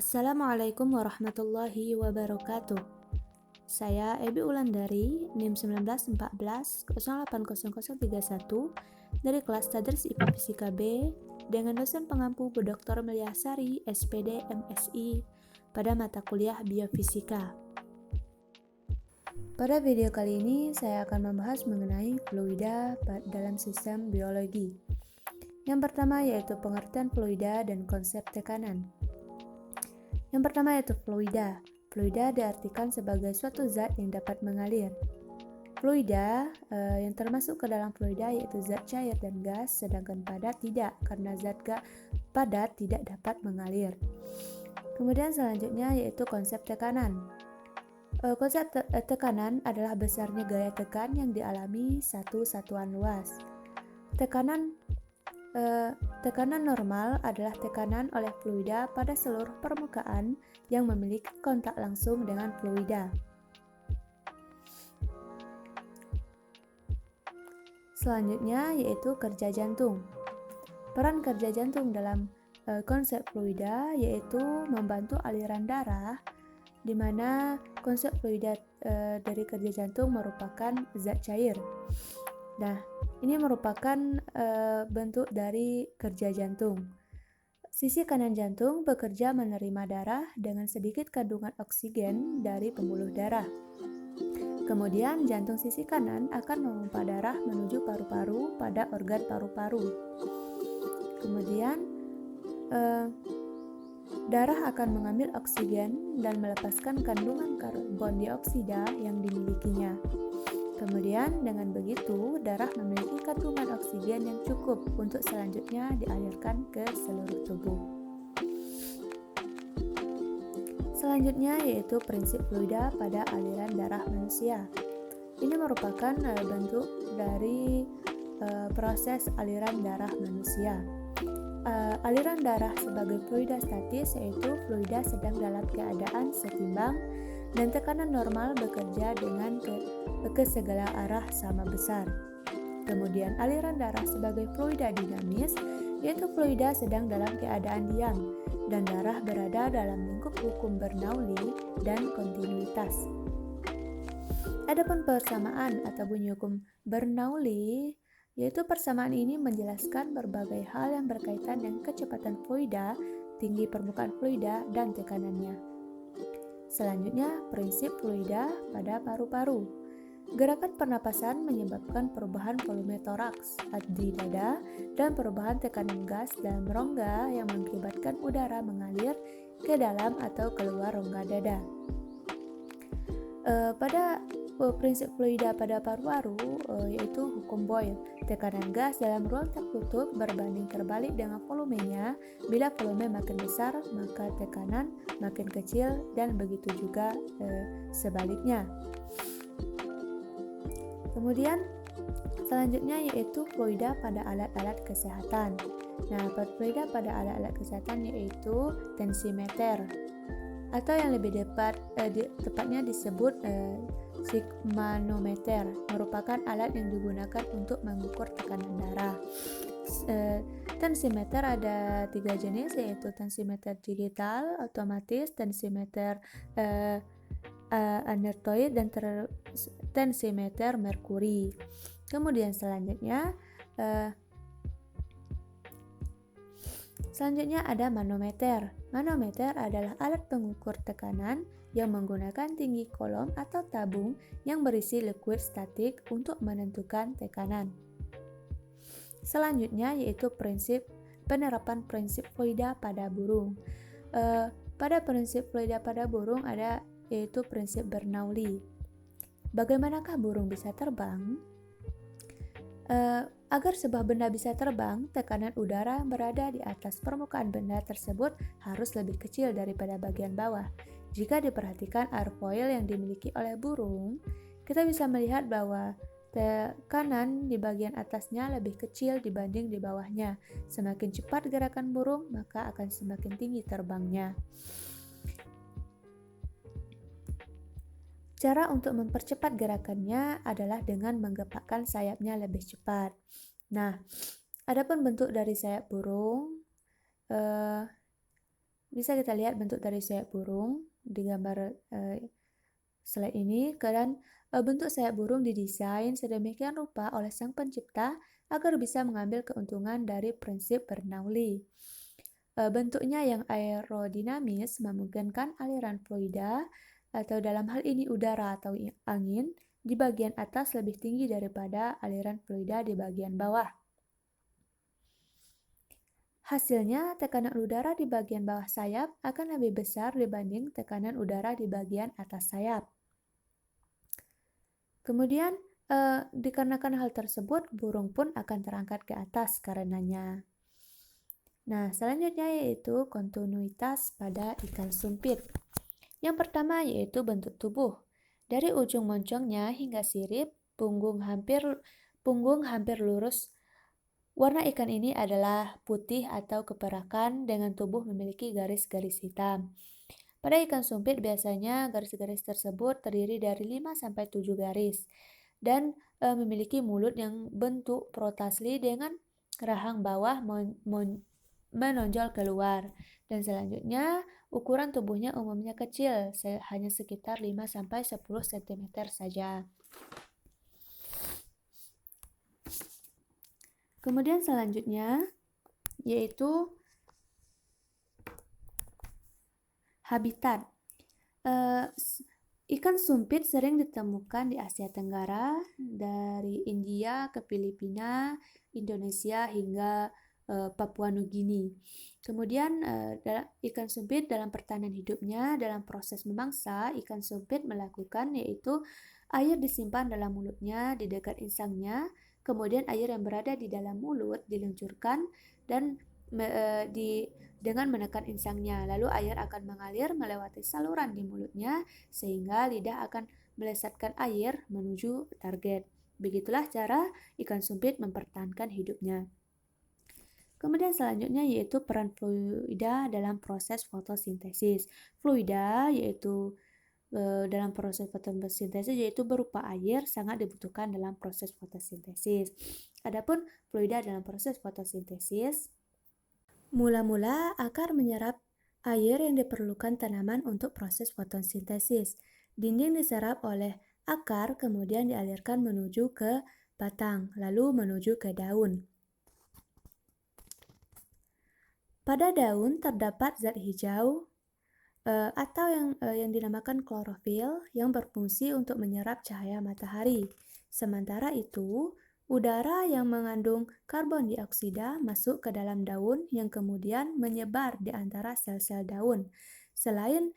Assalamualaikum warahmatullahi wabarakatuh. Saya Ebi Ulandari, NIM 1914-080031 dari kelas Tadris IPA Fisika B dengan dosen pengampu Bu Dr. Meliasari, SPD, MSI pada mata kuliah Biofisika. Pada video kali ini saya akan membahas mengenai fluida dalam sistem biologi. Yang pertama yaitu pengertian fluida dan konsep tekanan. Yang pertama yaitu fluida. Fluida diartikan sebagai suatu zat yang dapat mengalir. Fluida yang termasuk ke dalam fluida yaitu zat cair dan gas, sedangkan padat tidak, karena zat padat tidak dapat mengalir. Kemudian selanjutnya yaitu konsep tekanan. Konsep tekanan adalah besarnya gaya tekan yang dialami satu satuan luas. Tekanan normal adalah tekanan oleh fluida pada seluruh permukaan yang memiliki kontak langsung dengan fluida. Selanjutnya yaitu kerja jantung. Peran kerja jantung dalam konsep fluida yaitu membantu aliran darah, di mana konsep fluida dari kerja jantung merupakan zat cair. Nah, ini merupakan bentuk dari kerja jantung. Sisi kanan jantung bekerja menerima darah dengan sedikit kandungan oksigen dari pembuluh darah. Kemudian jantung sisi kanan akan memompa darah menuju paru-paru pada organ paru-paru. Kemudian darah akan mengambil oksigen dan melepaskan kandungan karbon dioksida yang dimilikinya. Kemudian dengan begitu darah memiliki kandungan oksigen yang cukup untuk selanjutnya dialirkan ke seluruh tubuh. Selanjutnya yaitu prinsip fluida pada aliran darah manusia. Ini merupakan bentuk dari proses aliran darah manusia. Aliran darah sebagai fluida statis yaitu fluida sedang dalam keadaan setimbang dan tekanan normal bekerja dengan ke segala arah sama besar. Kemudian aliran darah sebagai fluida dinamis yaitu fluida sedang dalam keadaan diam dan darah berada dalam lingkup hukum Bernoulli dan kontinuitas. Adapun persamaan atau bunyi hukum Bernoulli yaitu persamaan ini menjelaskan berbagai hal yang berkaitan dengan kecepatan fluida, tinggi permukaan fluida, dan tekanannya. Selanjutnya, prinsip fluida pada paru-paru. Gerakan pernapasan menyebabkan perubahan volume toraks di dada dan perubahan tekanan gas dalam rongga yang mengakibatkan udara mengalir ke dalam atau keluar rongga dada. Pada prinsip fluida pada paru-paru yaitu hukum Boyle. Tekanan gas dalam ruang tertutup berbanding terbalik dengan volumenya. Bila volume makin besar, maka tekanan makin kecil dan begitu juga sebaliknya. Kemudian selanjutnya yaitu fluida pada alat-alat kesehatan. Nah, fluida pada alat-alat kesehatan yaitu tensimeter atau yang lebih tepatnya disebut sigmanometer, merupakan alat yang digunakan untuk mengukur tekanan darah. Tensimeter ada 3 jenis yaitu tensimeter digital, otomatis, tensimeter aneroid, dan tensimeter merkuri. Kemudian selanjutnya ada manometer. Manometer adalah alat pengukur tekanan yang menggunakan tinggi kolom atau tabung yang berisi liquid statik untuk menentukan tekanan. Selanjutnya yaitu penerapan prinsip fluida pada burung. Pada prinsip fluida pada burung ada yaitu prinsip Bernoulli. Bagaimanakah burung bisa terbang? Agar sebuah benda bisa terbang, tekanan udara yang berada di atas permukaan benda tersebut harus lebih kecil daripada bagian bawah. Jika diperhatikan airfoil yang dimiliki oleh burung, kita bisa melihat bahwa tekanan di bagian atasnya lebih kecil dibanding di bawahnya. Semakin cepat gerakan burung, maka akan semakin tinggi terbangnya. Cara untuk mempercepat gerakannya adalah dengan menggepakkan sayapnya lebih cepat. Nah, adapun bentuk dari sayap burung bisa kita lihat bentuk dari sayap burung di gambar slide ini, dan bentuk sayap burung didesain sedemikian rupa oleh sang pencipta agar bisa mengambil keuntungan dari prinsip Bernoulli. Bentuknya yang aerodinamis memungkinkan aliran fluida, atau dalam hal ini udara atau angin, di bagian atas lebih tinggi daripada aliran fluida di bagian bawah. Hasilnya, tekanan udara di bagian bawah sayap akan lebih besar dibanding tekanan udara di bagian atas sayap. Kemudian, dikarenakan hal tersebut, burung pun akan terangkat ke atas karenanya. Nah, selanjutnya yaitu kontinuitas pada ikan sumpit. Yang pertama yaitu bentuk tubuh. Dari ujung moncongnya hingga sirip, punggung hampir lurus. Warna ikan ini adalah putih atau keperakan dengan tubuh memiliki garis-garis hitam. Pada ikan sumpit biasanya garis-garis tersebut terdiri dari 5-7 garis dan memiliki mulut yang bentuk protasli dengan rahang bawah menonjol keluar. Dan selanjutnya, ukuran tubuhnya umumnya kecil, hanya sekitar 5-10 cm saja. Kemudian selanjutnya yaitu habitat. Ikan sumpit sering ditemukan di Asia Tenggara, dari India ke Filipina, Indonesia hingga Papua Nugini. Kemudian ikan sumpit dalam pertanian hidupnya, dalam proses memangsa, ikan sumpit melakukan yaitu air disimpan dalam mulutnya di dekat insangnya, kemudian air yang berada di dalam mulut diluncurkan dan dengan menekan insangnya, lalu air akan mengalir melewati saluran di mulutnya sehingga lidah akan melesatkan air menuju target. Begitulah cara ikan sumpit mempertahankan hidupnya. Kemudian selanjutnya yaitu peran fluida dalam proses fotosintesis. Fluida yaitu dalam proses fotosintesis yaitu berupa air sangat dibutuhkan dalam proses fotosintesis. Adapun fluida dalam proses fotosintesis, mula-mula akar menyerap air yang diperlukan tanaman untuk proses fotosintesis. Dinding diserap oleh akar kemudian dialirkan menuju ke batang, lalu menuju ke daun. Pada daun terdapat zat hijau atau yang dinamakan klorofil yang berfungsi untuk menyerap cahaya matahari. Sementara itu, udara yang mengandung karbon dioksida masuk ke dalam daun yang kemudian menyebar di antara sel-sel daun. Selain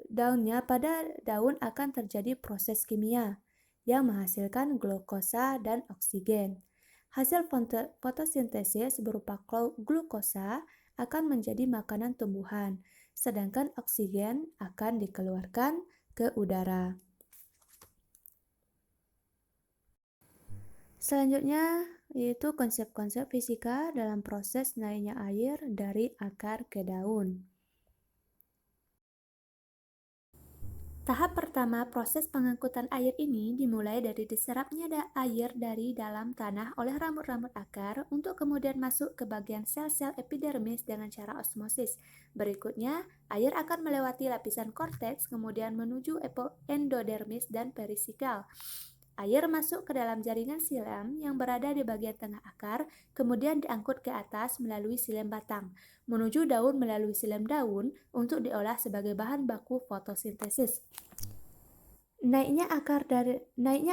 daunnya, pada daun akan terjadi proses kimia yang menghasilkan glukosa dan oksigen. Hasil fotosintesis berupa glukosa akan menjadi makanan tumbuhan, sedangkan oksigen akan dikeluarkan ke udara. Selanjutnya yaitu konsep-konsep fisika dalam proses naiknya air dari akar ke daun. Tahap pertama proses pengangkutan air ini dimulai dari diserapnya air dari dalam tanah oleh rambut-rambut akar untuk kemudian masuk ke bagian sel-sel epidermis dengan cara osmosis. Berikutnya, air akan melewati lapisan korteks kemudian menuju endodermis dan perisikal. Air masuk ke dalam jaringan silam yang berada di bagian tengah akar, kemudian diangkut ke atas melalui silem batang, menuju daun melalui silem daun untuk diolah sebagai bahan baku fotosintesis. Naiknya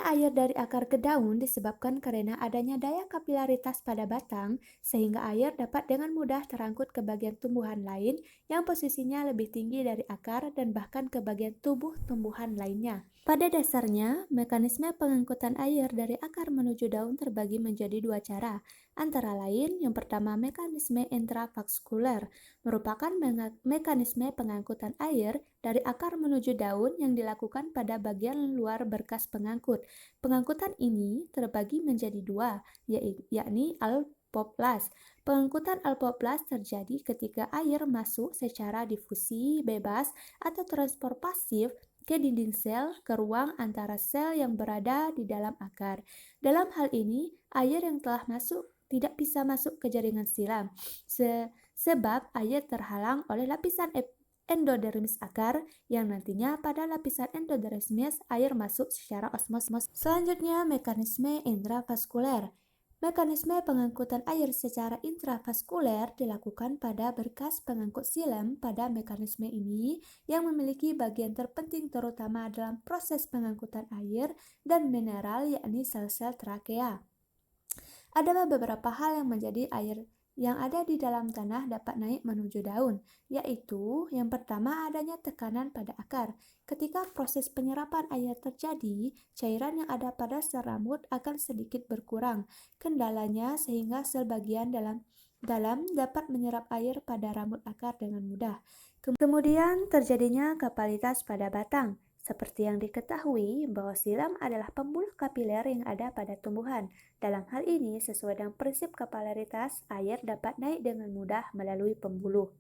air dari akar ke daun disebabkan karena adanya daya kapilaritas pada batang, sehingga air dapat dengan mudah terangkut ke bagian tumbuhan lain yang posisinya lebih tinggi dari akar dan bahkan ke bagian tubuh tumbuhan lainnya. Pada dasarnya, mekanisme pengangkutan air dari akar menuju daun terbagi menjadi dua cara, antara lain yang pertama mekanisme intravaskuler, merupakan mekanisme pengangkutan air dari akar menuju daun yang dilakukan pada bagian luar berkas pengangkut. Pengangkutan ini terbagi menjadi dua, yakni alpoplas. Pengangkutan alpoplas terjadi ketika air masuk secara difusi bebas atau transport pasif ke dinding sel ke ruang antara sel yang berada di dalam akar. Dalam hal ini, air yang telah masuk tidak bisa masuk ke jaringan silam, sebab air terhalang oleh lapisan endodermis akar yang nantinya pada lapisan endodermis air masuk secara osmosis. Selanjutnya, mekanisme intravaskuler. Mekanisme pengangkutan air secara intravaskuler dilakukan pada berkas pengangkut silem. Pada mekanisme ini yang memiliki bagian terpenting terutama dalam proses pengangkutan air dan mineral yakni sel-sel trakea. Ada beberapa hal yang menjadi air yang ada di dalam tanah dapat naik menuju daun, yaitu yang pertama adanya tekanan pada akar. Ketika proses penyerapan air terjadi, cairan yang ada pada sel rambut akan sedikit berkurang kendalanya sehingga sel bagian dalam dapat menyerap air pada rambut akar dengan mudah. Kemudian terjadinya kapalitas pada batang. Seperti yang diketahui bahwa silam adalah pembuluh kapiler yang ada pada tumbuhan. Dalam hal ini, sesuai dengan prinsip kapilaritas, air dapat naik dengan mudah melalui pembuluh.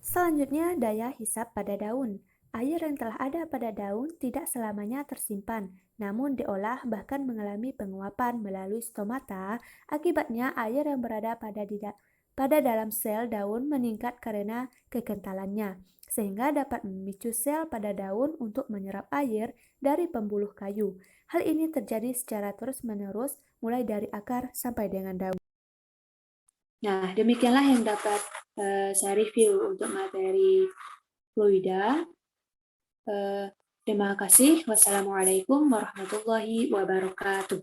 Selanjutnya, daya hisap pada daun. Air yang telah ada pada daun tidak selamanya tersimpan, namun diolah bahkan mengalami penguapan melalui stomata. Akibatnya, air yang berada pada dalam sel daun meningkat karena kekentalannya, sehingga dapat memicu sel pada daun untuk menyerap air dari pembuluh kayu. Hal ini terjadi secara terus-menerus mulai dari akar sampai dengan daun. Nah, demikianlah yang dapat saya review untuk materi fluida. Terima kasih. Wassalamualaikum warahmatullahi wabarakatuh.